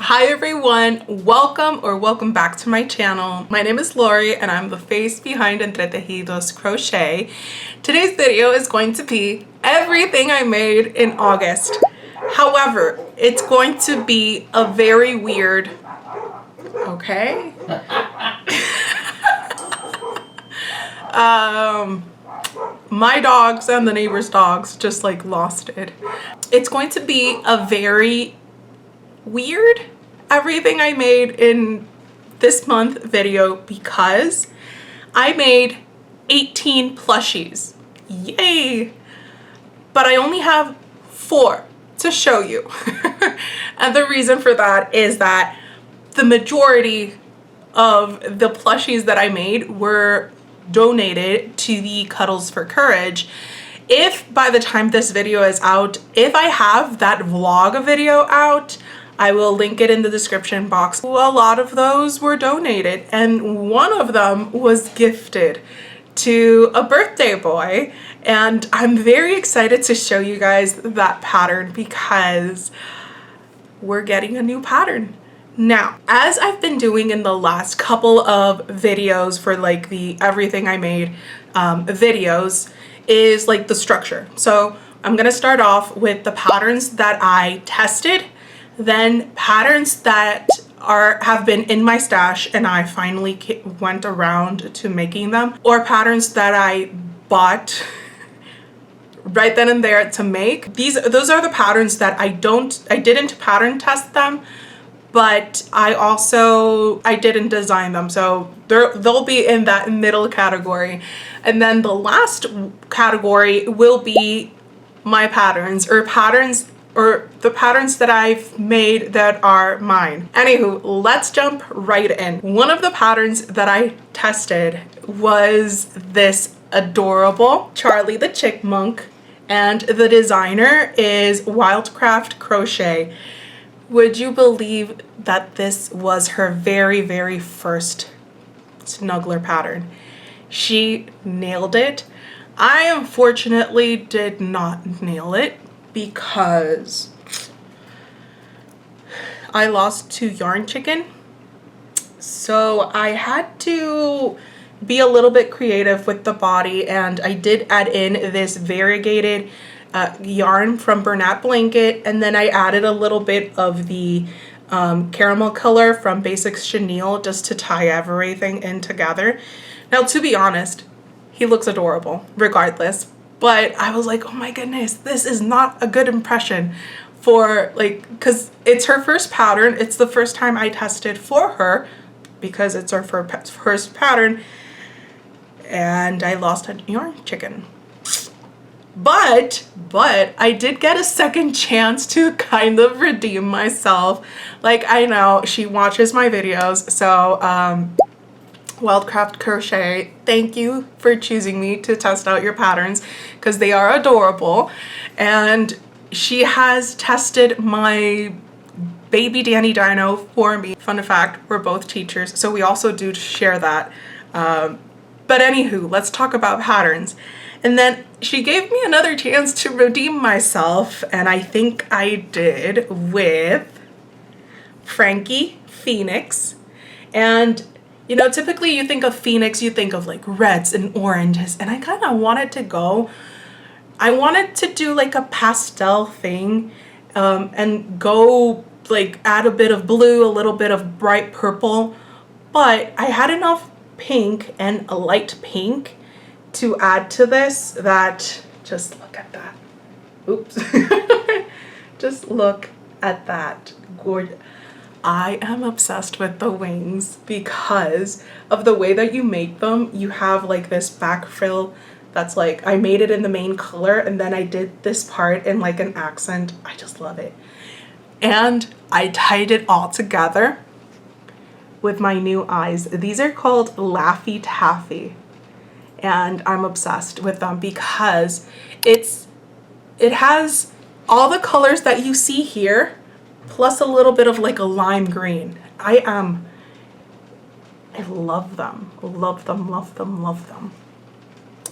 Hi everyone, welcome back to my channel. My name is Lori and I'm the face behind Entretejidos Crochet. Today's video is going to be everything I made in August. However, it's going to be a very weird, okay? My dogs and the neighbor's dogs just like lost it. It's going to be a very weird everything I made in this month video because I made 18 plushies. Yay! But I only have 4 to show you. And the reason for that is that the majority of the plushies that I made were donated to the Cuddles for Courage. If by the time this video is out, if I have that vlog video out, I will link it in the description box. A lot of those were donated and one of them was gifted to a birthday boy, and I'm very excited to show you guys that pattern because we're getting a new pattern. Now, as I've been doing in the last couple of videos for like the everything I made videos is like the structure. So I'm gonna start off with the patterns that I tested, then patterns that have been in my stash and I finally went around to making them, or patterns that I bought right then and there to make. Those are the patterns that I didn't pattern test them, but I didn't design them, so they'll be in that middle category. And then the last category will be my patterns, or the patterns that I've made that are mine. Anywho, let's jump right in. One of the patterns that I tested was this adorable Charlie the Chickmunk, and the designer is Wildcraft Crochet. Would you believe that this was her very, very first snuggler pattern? She nailed it. I unfortunately did not nail it because I lost 2 yarn chicken. So I had to be a little bit creative with the body, and I did add in this variegated yarn from Bernat blanket, and then I added a little bit of the caramel color from Basix Chenille just to tie everything in together. Now, to be honest, he looks adorable regardless, but I was like, oh my goodness, this is not a good impression for like, because it's her first pattern. It's the first time I tested for her because it's her first pattern, and I lost a yarn chicken. But I did get a second chance to kind of redeem myself. Like, I know she watches my videos, so Wildcraft Crochet, thank you for choosing me to test out your patterns because they are adorable. And she has tested my baby Danny Dino for me. Fun fact, we're both teachers, so we also do share that. But anywho, let's talk about patterns. And then she gave me another chance to redeem myself, and I think I did with Frankie Phoenix. And you know, typically you think of Phoenix, you think of like reds and oranges, and I kind of wanted to do like a pastel thing, and go like add a bit of blue, a little bit of bright purple, but I had enough pink and a light pink to add to this that, just look at that. Oops. Just look at that. Gorgeous. I am obsessed with the wings because of the way that you make them. You have like this back frill that's like, I made it in the main color and then I did this part in like an accent. I just love it. And I tied it all together with my new eyes. These are called Laffy Taffy, and I'm obsessed with them because it has all the colors that you see here, plus a little bit of like a lime green. I love them, love them, love them, love them.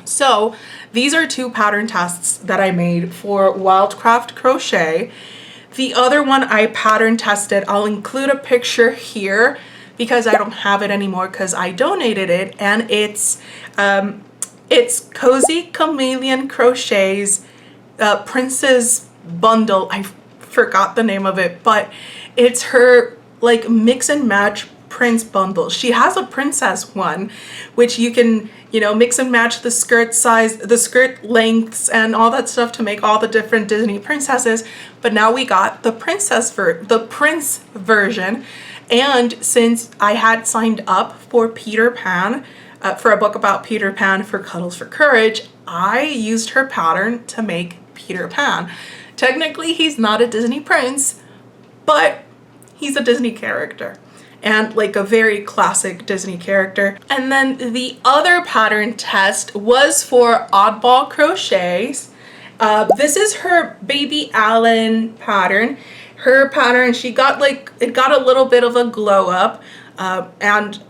So these are 2 pattern tests that I made for Wildcraft Crochet. The other one I pattern tested, I'll include a picture here because I don't have it anymore because I donated it, and it's Cozy Chameleon Crochet's Princess Bundle. I forgot the name of it, but it's her like mix and match prince bundle. She has a princess one, which you can, you know, mix and match the skirt size, the skirt lengths and all that stuff to make all the different Disney princesses. But now we got the prince version. And since I had signed up for Peter Pan, for a book about Peter Pan for Cuddles for Courage, I used her pattern to make Peter Pan. Technically, he's not a Disney prince, but he's a Disney character, and like a very classic Disney character. And then the other pattern test was for Oddball Crochets. This is her Baby Allen pattern. Her pattern, she got like, it got a little bit of a glow up, and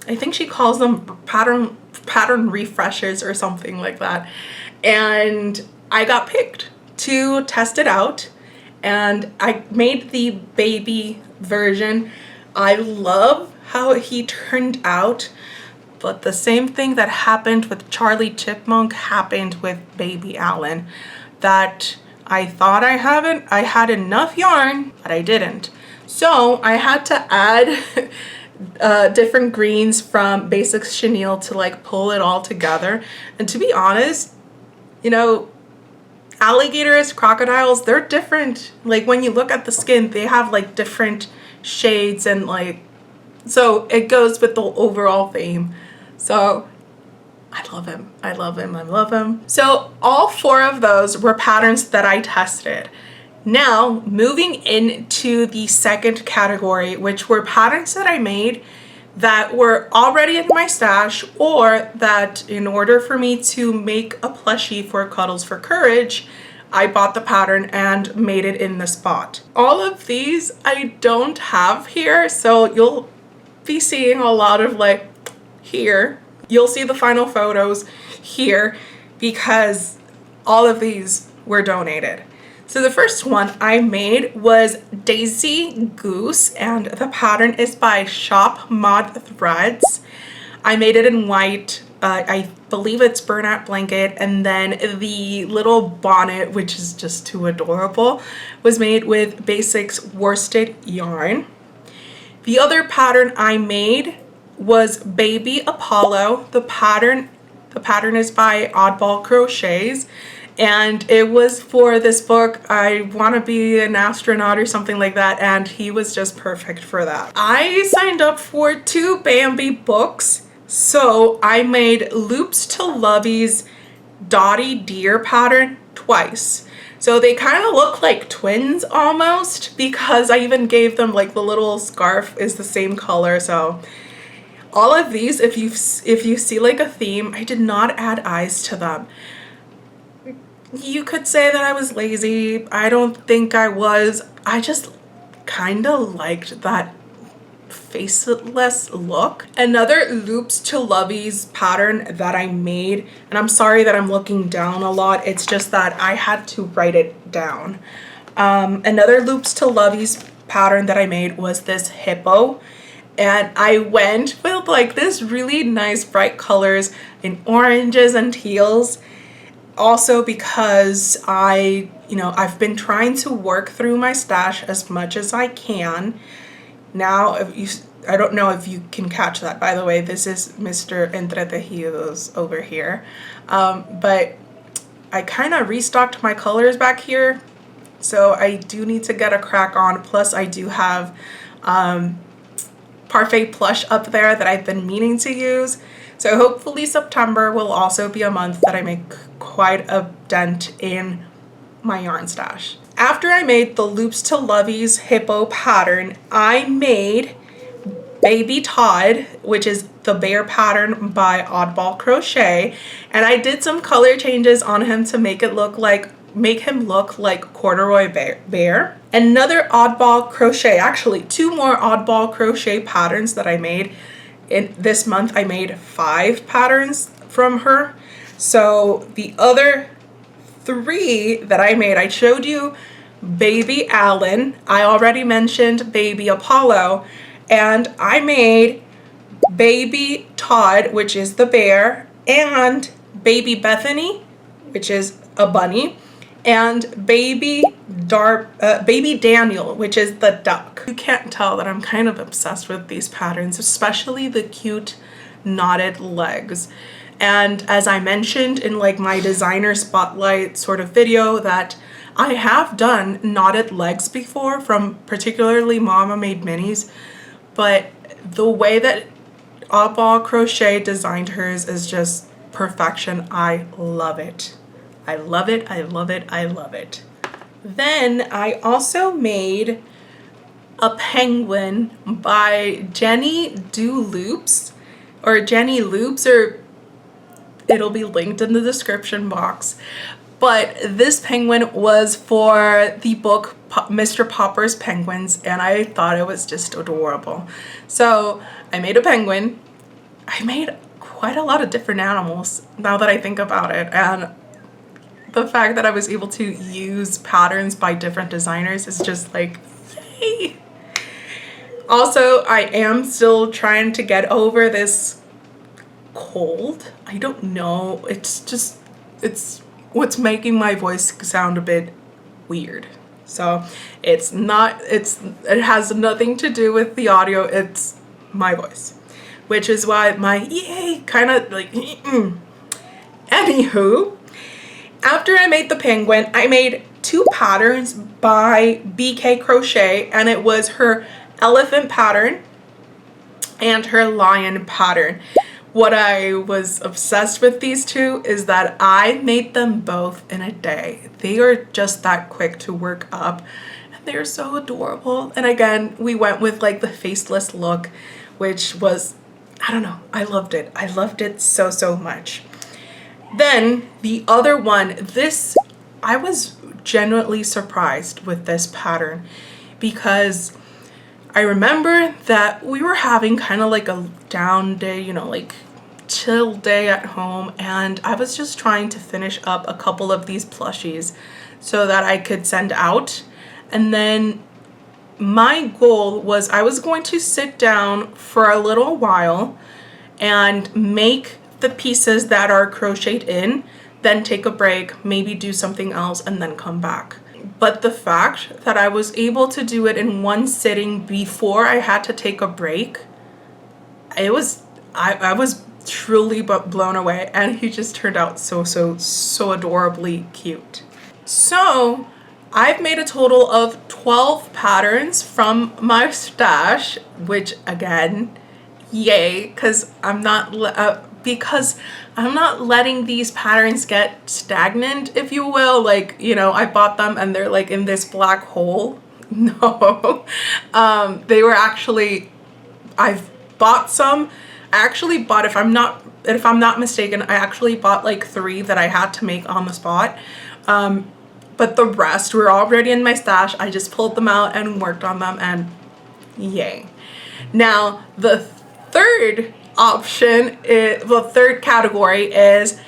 I think she calls them pattern refreshers or something like that. And I got picked to test it out, and I made the baby version. I love how he turned out, but the same thing that happened with Charlie Chipmunk happened with Baby Allen, that I thought I had enough yarn, but I didn't. So I had to add different greens from Basix chenille to like pull it all together. And to be honest, you know, alligators, crocodiles, they're different. Like when you look at the skin, they have like different shades, and like, so it goes with the overall theme. So I love him. I love him. I love him. So all 4 of those were patterns that I tested. Now moving into the second category, which were patterns that I made that were already in my stash, or that in order for me to make a plushie for Cuddles for Courage, I bought the pattern and made it in the spot. All of these I don't have here, so you'll be seeing a lot of like here. You'll see the final photos here because all of these were donated. So the first one I made was Daisy Goose, and the pattern is by Shop Mod Threads. I made it in white. I believe it's bernat blanket, and then the little bonnet, which is just too adorable, was made with basix worsted yarn. The other pattern I made was Baby Apollo. The pattern is by Oddball Crochets, and it was for this book, I Want to Be an Astronaut or something like that, and he was just perfect for that. I signed up for 2 Bambi books, so I made Loops to Lovey's Dottie Deer pattern twice. So they kind of look like twins almost, because I even gave them like the little scarf is the same color. So all of these, if you see like a theme, I did not add eyes to them. You could say that I was lazy. I don't think I was. I just kind of liked that faceless look. Another Loops to Lovey's pattern that I made, and I'm sorry that I'm looking down a lot, it's just that I had to write it down. Another Loops to Lovey's pattern that I made was this hippo, and I went with like this really nice bright colors in oranges and teals. Also because I've been trying to work through my stash as much as I can. Now, I don't know if you can catch that, by the way, this is Mr. Entretejidos over here. But I kind of restocked my colors back here, so I do need to get a crack on. Plus I do have Parfait plush up there that I've been meaning to use. So hopefully September will also be a month that I make quite a dent in my yarn stash. After I made the Loops to Lovey's hippo pattern, I made Baby Todd, which is the bear pattern by Oddball Crochet, and I did some color changes on him to make him look like corduroy bear. Another Oddball Crochet, actually 2 more Oddball Crochet patterns that I made. In this month I made 5 patterns from her. So the other 3 that I made, I showed you baby Alan. I already mentioned baby Apollo, and I made baby Todd, which is the bear, and baby Bethany, which is a bunny, and baby Daniel, which is the duck. You can't tell that I'm kind of obsessed with these patterns, especially the cute knotted legs. And as I mentioned in like my designer spotlight sort of video, that I have done knotted legs before from particularly Mama Made Minis, but the way that Oddball Crochet designed hers is just perfection. I love it. I love it, I love it, I love it. Then I also made a penguin by Jenny Do Loops, or Jenny Loops, or it'll be linked in the description box. But this penguin was for the book Mr. Popper's Penguins, and I thought it was just adorable. So I made a penguin. I made quite a lot of different animals now that I think about it, and the fact that I was able to use patterns by different designers is just like, yay! Also, I am still trying to get over this cold. I don't know. It's what's making my voice sound a bit weird. So it has nothing to do with the audio. It's my voice, which is why my yay kind of like, anywho. After I made the penguin, I made 2 patterns by BK Crochet, and it was her elephant pattern and her lion pattern. What I was obsessed with these 2 is that I made them both in a day. They are just that quick to work up, and they're so adorable. And again, we went with like the faceless look, which was, I don't know, I loved it. I loved it so, so much. Then the other one, this, I was genuinely surprised with this pattern because I remember that we were having kind of like a down day, you know, like chill day at home, and I was just trying to finish up a couple of these plushies so that I could send out. And then my goal was I was going to sit down for a little while and make the pieces that are crocheted in, then take a break, maybe do something else, and then come back. But the fact that I was able to do it in one sitting before I had to take a break, I was truly blown away, and he just turned out so adorably cute. So I've made a total of 12 patterns from my stash, which again, yay, because I'm not letting these patterns get stagnant, if you will. Like, you know, I bought them and they're like in this black hole. No, they were actually, I've bought some. I actually bought, if I'm not mistaken, I actually bought like 3 that I had to make on the spot. But the rest were already in my stash. I just pulled them out and worked on them, and yay. Now, the third option, the third category is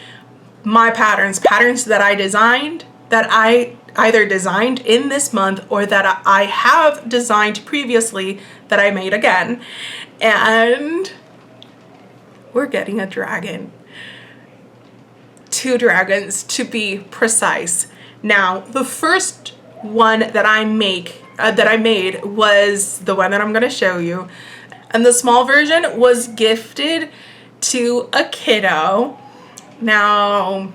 my patterns that I designed, that I either designed in this month or that I have designed previously that I made again. And we're getting a dragon. 2 dragons to be precise. Now, the first one that I made was the one that I'm going to show you. And the small version was gifted to a kiddo. Now,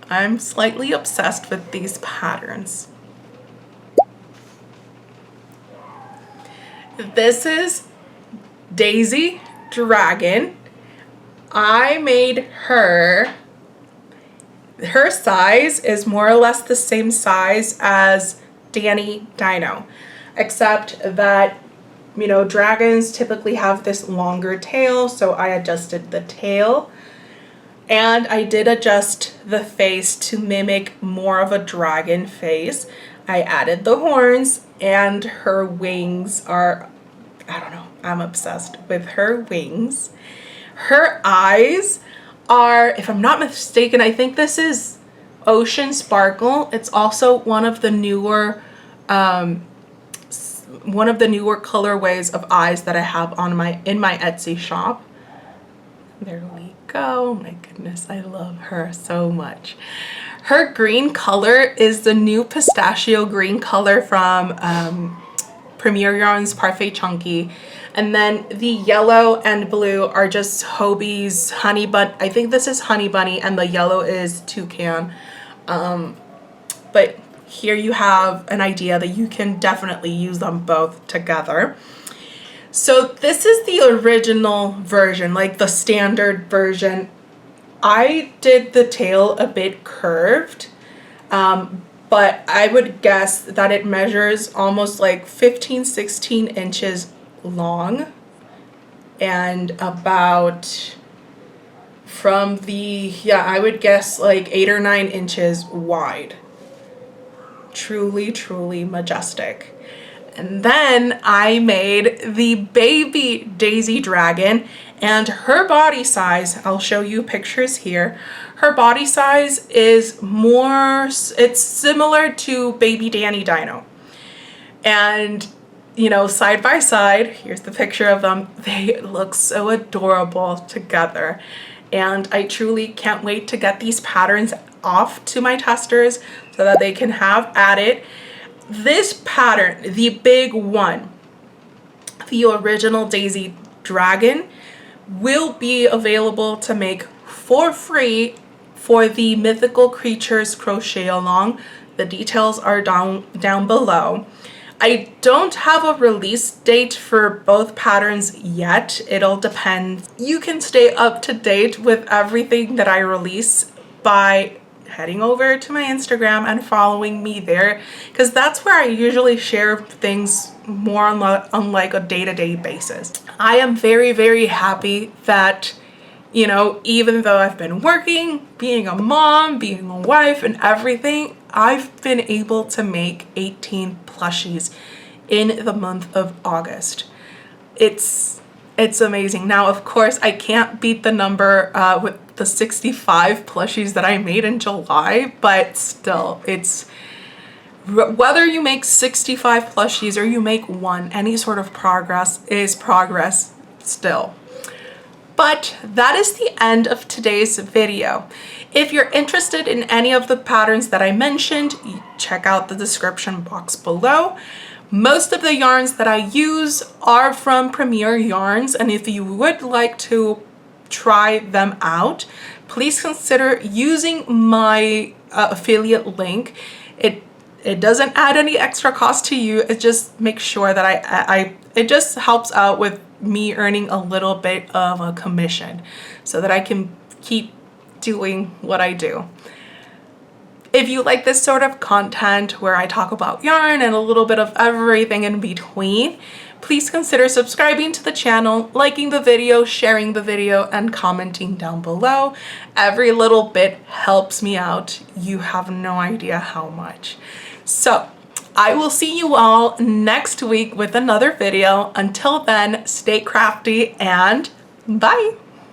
I'm slightly obsessed with these patterns. This is Daisy Dragon. I made her size is more or less the same size as Danny Dino, except that, you know, dragons typically have this longer tail, so I adjusted the tail, and I did adjust the face to mimic more of a dragon face. I added the horns, and her wings are, I don't know, I'm obsessed with her wings. Her eyes are, if I'm not mistaken, I think this is Ocean Sparkle. It's also one of the newer colorways of eyes that I have on in my Etsy shop. There we go. My goodness, I love her so much. Her green color is the new pistachio green color from Premier Yarns Parfait Chunky. And then the yellow and blue are just Hobie's Honey Bunny. I think this is Honey Bunny, and the yellow is Toucan. But here you have an idea that you can definitely use them both together. So this is the original version, like the standard version. I did the tail a bit curved, but I would guess that it measures almost like 15-16 inches long and about from the, I would guess like 8 or 9 inches wide. Truly, truly majestic. And then I made the baby Daisy Dragon, and her body size, I'll show you pictures here. Her body size is it's similar to baby Danny Dino. And, you know, side by side, here's the picture of them. They look so adorable together. And I truly can't wait to get these patterns off to my testers so that they can have at it. This pattern, the big one, the original Daisy Dragon, will be available to make for free for the Mythical Creatures Crochet-A-Long. The details are down below. I don't have a release date for both patterns yet. It'll depend. You can stay up to date with everything that I release by heading over to my Instagram and following me there, because that's where I usually share things more on like a day-to-day basis. I am very, very happy that, you know, even though I've been working, being a mom, being a wife and everything, I've been able to make 18 plushies in the month of August. It's amazing. Now, of course, I can't beat the number with the 65 plushies that I made in July, but still, it's whether you make 65 plushies or you make one, any sort of progress is progress still. But that is the end of today's video. If you're interested in any of the patterns that I mentioned, check out the description box below. Most of the yarns that I use are from Premier Yarns, and if you would like to try them out, please consider using my affiliate link. It doesn't add any extra cost to you. It just makes sure that it just helps out with me earning a little bit of a commission so that I can keep doing what I do. If you like this sort of content where I talk about yarn and a little bit of everything in between, please consider subscribing to the channel, liking the video, sharing the video, and commenting down below. Every little bit helps me out. You have no idea how much. So I will see you all next week with another video. Until then, stay crafty and bye.